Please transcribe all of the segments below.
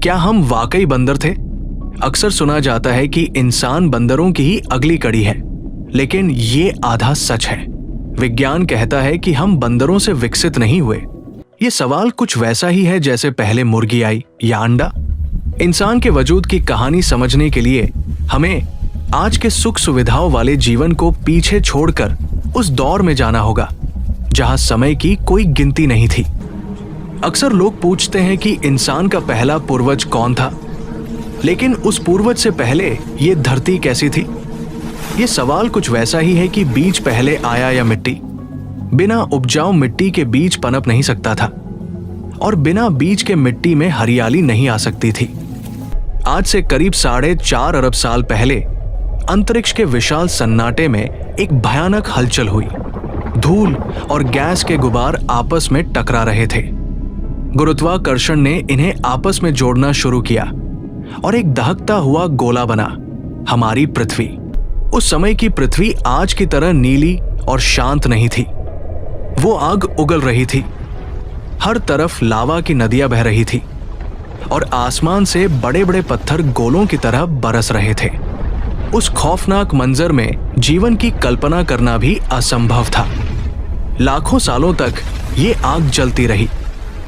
क्या हम वाकई बंदर थे? अक्सर सुना जाता है कि इंसान बंदरों की ही अगली कड़ी है, लेकिन ये आधा सच है। विज्ञान कहता है कि हम बंदरों से विकसित नहीं हुए। ये सवाल कुछ वैसा ही है जैसे पहले मुर्गी आई या अंडा। इंसान के वजूद की कहानी समझने के लिए हमें आज के सुख सुविधाओं वाले जीवन को पीछे छोड़कर उस दौर में जाना होगा जहां समय की कोई गिनती नहीं थी। अक्सर लोग पूछते हैं कि इंसान का पहला पूर्वज कौन था, लेकिन उस पूर्वज से पहले ये धरती कैसी थी? ये सवाल कुछ वैसा ही है कि बीज पहले आया या मिट्टी। बिना उपजाऊ मिट्टी के बीज पनप नहीं सकता था, और बिना बीज के मिट्टी में हरियाली नहीं आ सकती थी। आज से करीब 4.5 अरब साल पहले अंतरिक्ष के विशाल सन्नाटे में एक भयानक हलचल हुई। धूल और गैस के गुबार आपस में टकरा रहे थे। गुरुत्वाकर्षण ने इन्हें आपस में जोड़ना शुरू किया और एक दहकता हुआ गोला बना, हमारी पृथ्वी। उस समय की पृथ्वी आज की तरह नीली और शांत नहीं थी। वो आग उगल रही थी, हर तरफ लावा की नदियां बह रही थी और आसमान से बड़े बड़े पत्थर गोलों की तरह बरस रहे थे। उस खौफनाक मंजर में जीवन की कल्पना करना भी असंभव था। लाखों सालों तक ये आग जलती रही।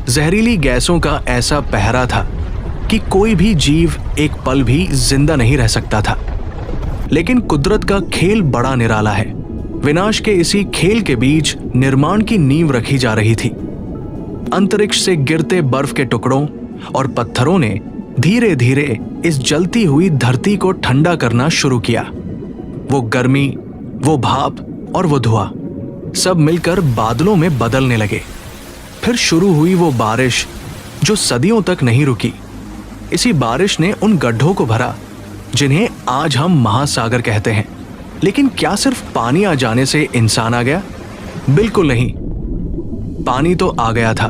जहरीली गैसों का ऐसा पहरा था कि कोई भी जीव एक पल भी जिंदा नहीं रह सकता था। लेकिन कुदरत का खेल बड़ा निराला है। विनाश के इसी खेल के बीच निर्माण की नींव रखी जा रही थी। अंतरिक्ष से गिरते बर्फ के टुकड़ों और पत्थरों ने धीरे धीरे इस जलती हुई धरती को ठंडा करना शुरू किया। वो गर्मी, वो भाप और वो धुआं सब मिलकर बादलों में बदलने लगे। फिर शुरू हुई वो बारिश जो सदियों तक नहीं रुकी। इसी बारिश ने उन गड्ढों को भरा जिन्हें आज हम महासागर कहते हैं। लेकिन क्या सिर्फ पानी आ जाने से इंसान आ गया? बिल्कुल नहीं। पानी तो आ गया था,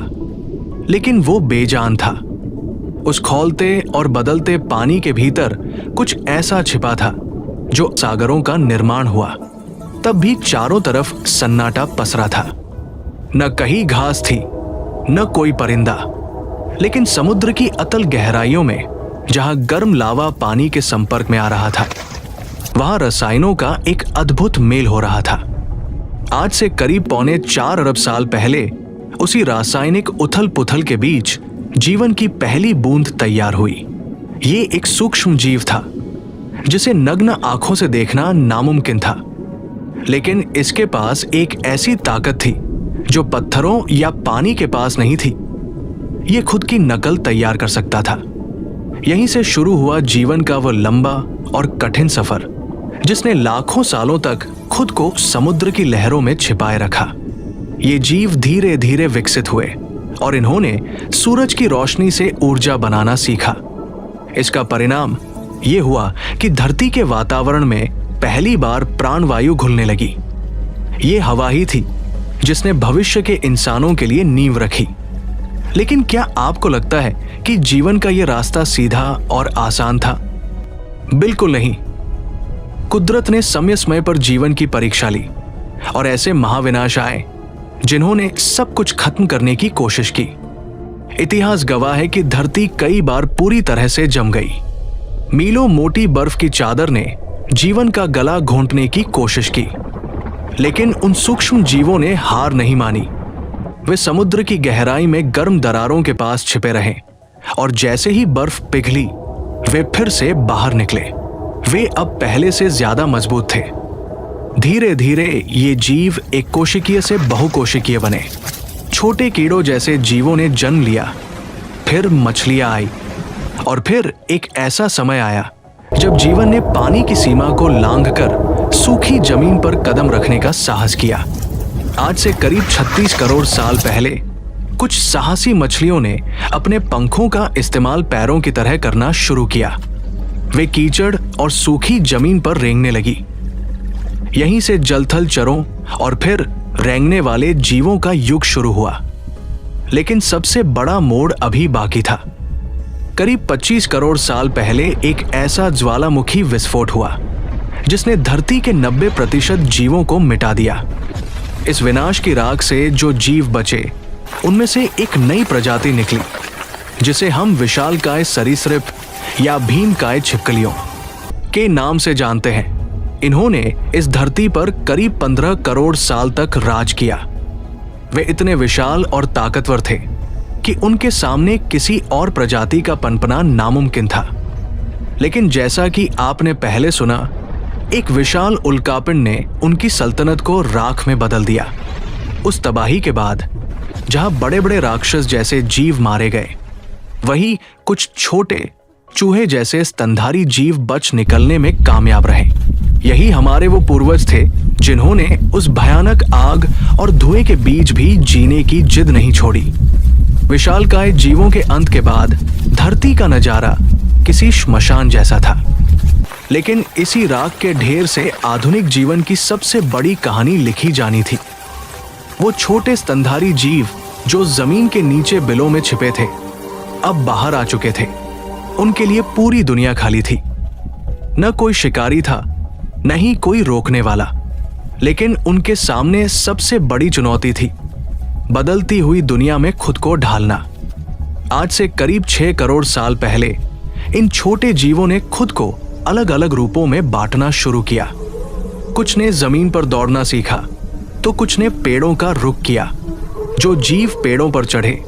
लेकिन वो बेजान था। उस खौलते और बदलते पानी के भीतर कुछ ऐसा छिपा था जो सागरों का निर्माण हुआ। तब भी चारों तरफ सन्नाटा पसरा था। न कहीं घास थी, न कोई परिंदा। लेकिन समुद्र की अतल गहराइयों में, जहां गर्म लावा पानी के संपर्क में आ रहा था, वहां रसायनों का एक अद्भुत मेल हो रहा था। आज से करीब 4.25 अरब साल पहले उसी रासायनिक उथल पुथल के बीच जीवन की पहली बूंद तैयार हुई। ये एक सूक्ष्म जीव था जिसे नग्न आंखों से देखना नामुमकिन था, लेकिन इसके पास एक ऐसी ताकत थी जो पत्थरों या पानी के पास नहीं थी। ये खुद की नकल तैयार कर सकता था। यहीं से शुरू हुआ जीवन का वो लंबा और कठिन सफर, जिसने लाखों सालों तक खुद को समुद्र की लहरों में छिपाए रखा। ये जीव धीरे धीरे विकसित हुए और इन्होंने सूरज की रोशनी से ऊर्जा बनाना सीखा। इसका परिणाम ये हुआ कि धरती के वातावरण में पहली बार प्राणवायु घुलने लगी। ये हवा ही थी जिसने भविष्य के इंसानों के लिए नींव रखी। लेकिन क्या आपको लगता है कि जीवन का यह रास्ता सीधा और आसान था? बिल्कुल नहीं। कुदरत ने समय समय पर जीवन की परीक्षा ली और ऐसे महाविनाश आए जिन्होंने सब कुछ खत्म करने की कोशिश की। इतिहास गवाह है कि धरती कई बार पूरी तरह से जम गई। मीलों मोटी बर्फ की चादर ने जीवन का गला घोंटने की कोशिश की, लेकिन उन सूक्ष्म जीवों ने हार नहीं मानी। वे समुद्र की गहराई में गर्म दरारों के पास छिपे रहे और जैसे ही बर्फ पिघली, वे फिर से बाहर निकले। वे अब पहले से ज्यादा मजबूत थे। धीरे धीरे ये जीव एक कोशिकीय से बहुकोशिकीय बने। छोटे कीड़ों जैसे जीवों ने जन्म लिया, फिर मछलियां आई, और फिर एक ऐसा समय आया जब जीवन ने पानी की सीमा को लांघकर सूखी जमीन पर कदम रखने का साहस किया। आज से करीब 36 करोड़ साल पहले कुछ साहसी मछलियों ने अपने पंखों का इस्तेमाल पैरों की तरह करना शुरू किया। वे कीचड़ और सूखी जमीन पर रेंगने लगी। यहीं से जलथल चरों और फिर रेंगने वाले जीवों का युग शुरू हुआ। लेकिन सबसे बड़ा मोड़ अभी बाकी था। करीब 25 करोड़ साल पहले एक ऐसा ज्वालामुखी विस्फोट हुआ जिसने धरती के 90% जीवों को मिटा दिया। इस विनाश की राख से जो जीव बचे, उनमें से एक नई प्रजाति निकली जिसे हम विशालकाय सरीसृप या भीमकाय छिपकलियों के नाम से जानते हैं। इन्होंने इस धरती पर करीब 15 करोड़ साल तक राज किया। वे इतने विशाल और ताकतवर थे कि उनके सामने किसी और प्रजाति का पनपना नामुमकिन था। लेकिन जैसा कि आपने पहले सुना, एक विशाल उल्कापिंड ने उनकी सल्तनत को राख में बदल दिया। उस तबाही के बाद जहां बड़े बड़े राक्षस जैसे जीव मारे गए, वहीं कुछ छोटे चूहे जैसे स्तनधारी जीव बच निकलने में कामयाब रहे। यही हमारे वो पूर्वज थे जिन्होंने उस भयानक आग और धुएं के बीच भी जीने की जिद नहीं छोड़ी। विशालकाय जीवों के अंत के बाद धरती का नजारा किसी श्मशान जैसा था। लेकिन इसी राख के ढेर से आधुनिक जीवन की सबसे बड़ी कहानी लिखी जानी थी। वो छोटे स्तनधारी जीव जो जमीन के नीचे बिलों में छिपे थे, अब बाहर आ चुके थे। उनके लिए पूरी दुनिया खाली थी। न कोई शिकारी था, न ही कोई रोकने वाला। लेकिन उनके सामने सबसे बड़ी चुनौती थी बदलती हुई दुनिया में खुद को ढालना। आज से करीब 6 करोड़ साल पहले इन छोटे जीवों ने खुद को अलग अलग रूपों में बांटना शुरू किया। कुछ ने जमीन पर दौड़ना सीखा तो कुछ ने पेड़ों का रुख किया। जो जीव पेड़ों पर चढ़े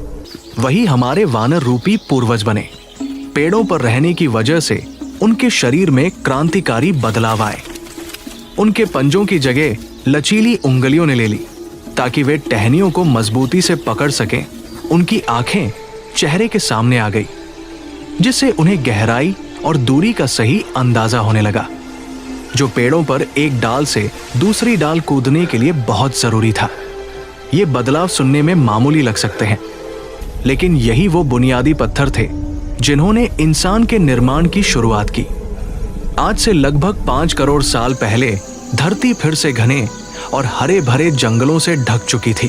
वही हमारे वानर रूपी पूर्वज बने। पेड़ों पर रहने की वजह से उनके शरीर में क्रांतिकारी बदलाव आए। उनके पंजों की जगह लचीली उंगलियों ने ले ली ताकि वे टहनियों को मजबूती से पकड़ सकें। उनकी आंखें चेहरे के सामने आ गई, जिससे उन्हें गहराई और दूरी का सही अंदाजा होने लगा, जो पेड़ों पर एक डाल से दूसरी डाल कूदने के लिए बहुत जरूरी था। ये बदलाव सुनने में मामूली लग सकते हैं, लेकिन यही वो बुनियादी पत्थर थे जिन्होंने इंसान के निर्माण की शुरुआत की। आज से लगभग 5 करोड़ साल पहले धरती फिर से घने और हरे भरे जंगलों से ढक चुकी थी।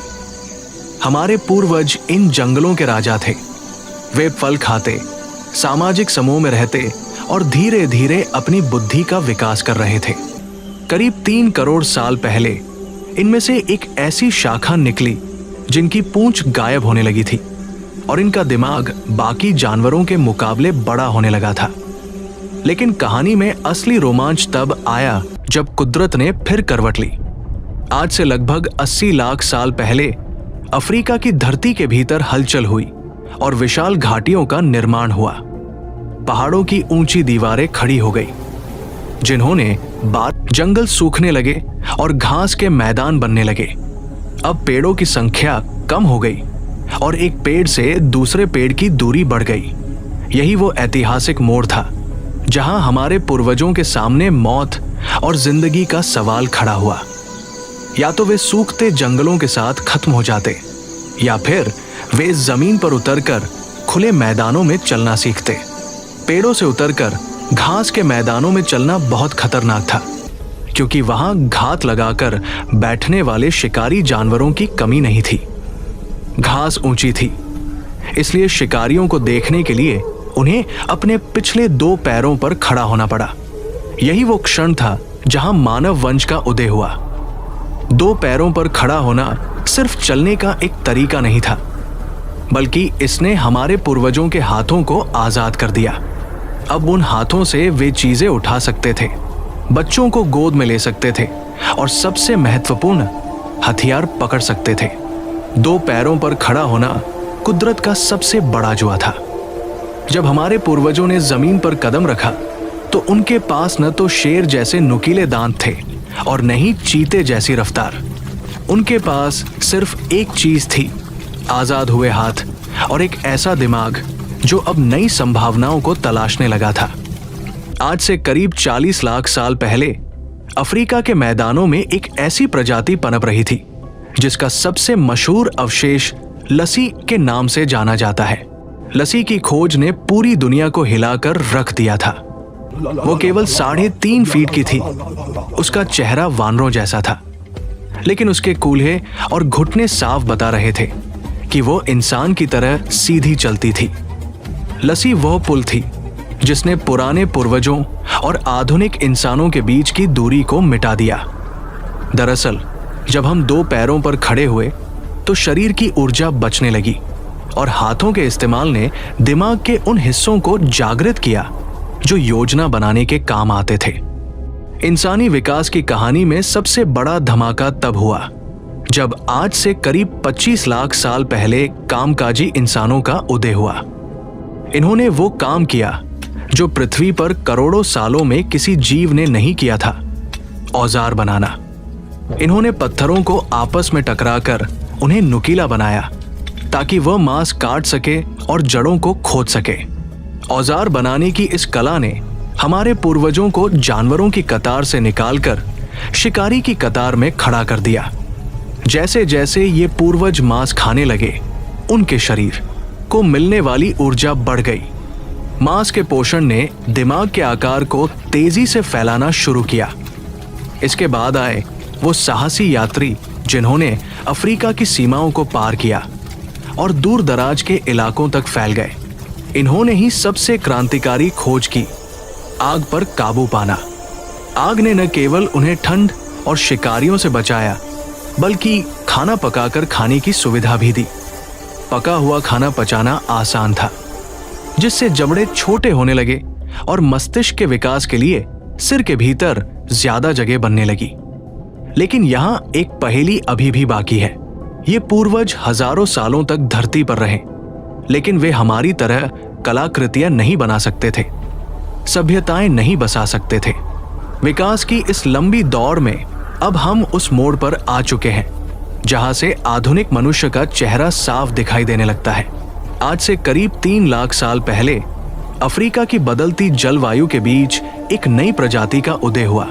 हमारे पूर्वज इन जंगलों के राजा थे। वे फल खाते, सामाजिक समूह में रहते और धीरे धीरे अपनी बुद्धि का विकास कर रहे थे। करीब 3 करोड़ साल पहले इनमें से एक ऐसी शाखा निकली जिनकी पूंछ गायब होने लगी थी और इनका दिमाग बाकी जानवरों के मुकाबले बड़ा होने लगा था। लेकिन कहानी में असली रोमांच तब आया जब कुदरत ने फिर करवट ली। आज से लगभग 80 लाख साल पहले अफ्रीका की धरती के भीतर हलचल हुई और विशाल घाटियों का निर्माण हुआ। पहाड़ों की ऊंची दीवारें खड़ी हो गई, जिन्होंने बाद जंगल सूखने लगे और घास के मैदान बनने लगे। अब पेड़ों की संख्या कम हो गई और एक पेड़ से दूसरे पेड़ की दूरी बढ़ गई। यही वो ऐतिहासिक मोड़ था जहां हमारे पूर्वजों के सामने मौत और जिंदगी का सवाल खड़ा हुआ। या तो वे सूखते जंगलों के साथ खत्म हो जाते, या फिर वे जमीन पर उतरकर खुले मैदानों में चलना सीखते। पेड़ों से उतरकर घास के मैदानों में चलना बहुत खतरनाक था, क्योंकि वहां घात लगाकर बैठने वाले शिकारी जानवरों की कमी नहीं थी। घास ऊंची थी, इसलिए शिकारियों को देखने के लिए उन्हें अपने पिछले 2 पैरों पर खड़ा होना पड़ा। यही वो क्षण था जहां मानव वंश का उदय हुआ। 2 पैरों पर खड़ा होना सिर्फ चलने का एक तरीका नहीं था, बल्कि इसने हमारे पूर्वजों के हाथों को आजाद कर दिया। अब उन हाथों से वे चीजें उठा सकते थे, बच्चों को गोद में ले सकते थे और सबसे महत्वपूर्ण हथियार पकड़ सकते थे। 2 पैरों पर खड़ा होना कुदरत का सबसे बड़ा जुआ था। जब हमारे पूर्वजों ने जमीन पर कदम रखा तो उनके पास न तो शेर जैसे नुकीले दांत थे और न ही चीते जैसी रफ्तार। उनके पास सिर्फ एक चीज थी, आजाद हुए हाथ और एक ऐसा दिमाग जो अब नई संभावनाओं को तलाशने लगा था। आज से करीब 40 लाख साल पहले अफ्रीका के मैदानों में एक ऐसी प्रजाति पनप रही थी जिसका सबसे मशहूर अवशेष लसी के नाम से जाना जाता है। लसी की खोज ने पूरी दुनिया को हिलाकर रख दिया था। वो केवल 3.5 फीट की थी। उसका चेहरा वानरों जैसा था, लेकिन उसके कूल्हे और घुटने साफ बता रहे थे कि वो इंसान की तरह सीधी चलती थी। लसी वह पुल थी जिसने पुराने पूर्वजों और आधुनिक इंसानों के बीच की दूरी को मिटा दिया। दरअसल जब हम 2 पैरों पर खड़े हुए तो शरीर की ऊर्जा बचने लगी और हाथों के इस्तेमाल ने दिमाग के उन हिस्सों को जागृत किया जो योजना बनाने के काम आते थे। इंसानी विकास की कहानी में सबसे बड़ा धमाका तब हुआ जब आज से करीब 25 लाख साल पहले कामकाजी इंसानों का उदय हुआ। इन्होंने वो काम किया जो पृथ्वी पर करोड़ों सालों में किसी जीव ने नहीं किया था, औजार बनाना। इन्होंने पत्थरों को आपस में टकराकर उन्हें नुकीला बनाया ताकि वह मांस काट सके और जड़ों को खोद सके। औजार बनाने की इस कला ने हमारे पूर्वजों को जानवरों की कतार से निकालकर शिकारी की कतार में खड़ा कर दिया। जैसे जैसे ये पूर्वज मांस खाने लगे, उनके शरीर को मिलने वाली ऊर्जा बढ़ गई। मांस के पोषण ने दिमाग के आकार को तेजी से फैलाना शुरू किया। इसके बाद आए वो साहसी यात्री जिन्होंने अफ्रीका की सीमाओं को पार किया और दूर दराज के इलाकों तक फैल गए। इन्होंने ही सबसे क्रांतिकारी खोज की, आग पर काबू पाना। आग ने न केवल उन्हें ठंड और शिकारियों से बचाया, बल्कि खाना पकाकर खाने की सुविधा भी दी। पका हुआ खाना पचाना आसान था, जिससे जबड़े छोटे होने लगे और मस्तिष्क के विकास के लिए सिर के भीतर ज्यादा जगह बनने लगी। लेकिन यहां एक पहेली अभी भी बाकी है। ये पूर्वज हजारों सालों तक धरती पर रहे, लेकिन वे हमारी तरह कलाकृतियां नहीं बना सकते थे, सभ्यताएं नहीं बसा सकते थे। विकास की इस लंबी दौड़ में अब हम उस मोड़ पर आ चुके हैं जहां से आधुनिक मनुष्य का चेहरा साफ दिखाई देने लगता है। आज से करीब 3 लाख साल पहले अफ्रीका की बदलती जलवायु के बीच एक नई प्रजाति का उदय हुआ,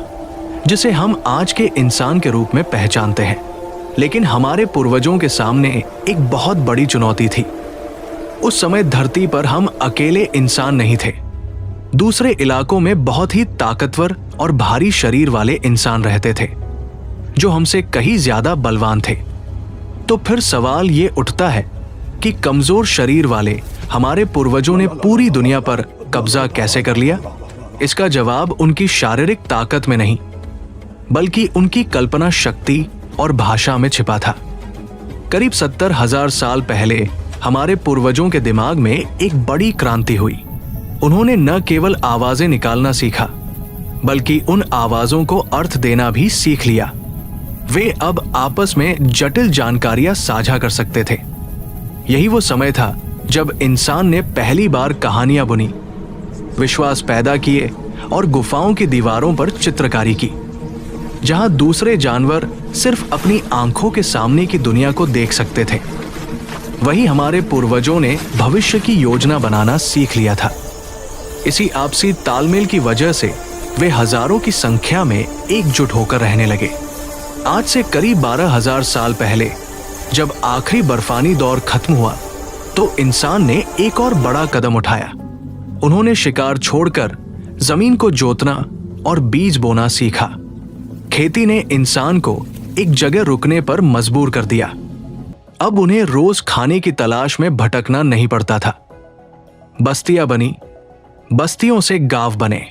जिसे हम आज के इंसान के रूप में पहचानते हैं। लेकिन हमारे पूर्वजों के सामने एक बहुत बड़ी चुनौती थी। उस समय धरती पर हम अकेले इंसान नहीं थे। दूसरे इलाकों में बहुत ही ताकतवर और भारी शरीर वाले इंसान रहते थे, जो हमसे कहीं ज्यादा बलवान थे। तो फिर सवाल ये उठता है कि कमजोर शरीर वाले हमारे पूर्वजों ने पूरी दुनिया पर कब्जा कैसे कर लिया? इसका जवाब उनकी शारीरिक ताकत में नहीं, बल्कि उनकी कल्पना शक्ति और भाषा में छिपा था। करीब 70,000 साल पहले हमारे पूर्वजों के दिमाग में एक बड़ी क्रांति हुई। उन्होंने न केवल आवाजें निकालना सीखा, बल्कि उन आवाजों को अर्थ देना भी सीख लिया। वे अब आपस में जटिल जानकारियां साझा कर सकते थे। यही वो समय था जब इंसान ने पहली बार कहानियां बुनी, विश्वास पैदा किए और गुफाओं की दीवारों पर चित्रकारी की, जहां दूसरे जानवर सिर्फ अपनी आंखों के सामने की दुनिया को देख सकते थे। वही हमारे पूर्वजों ने भविष्य की योजना बनाना सीख लिया था। इसी आपसी तालमेल की वजह से वे हजारों की संख्या में एकजुट होकर रहने लगे। आज से करीब 12,000 साल पहले जब आखिरी बर्फानी दौर खत्म हुआ, तो इंसान ने एक और बड़ा कदम उठाया। उन्होंने शिकार छोड़कर जमीन को जोतना और बीज बोना सीखा। खेती ने इंसान को एक जगह रुकने पर मजबूर कर दिया। अब उन्हें रोज खाने की तलाश में भटकना नहीं पड़ता था। बस्तियां बनी, बस्तियों से गांव बने।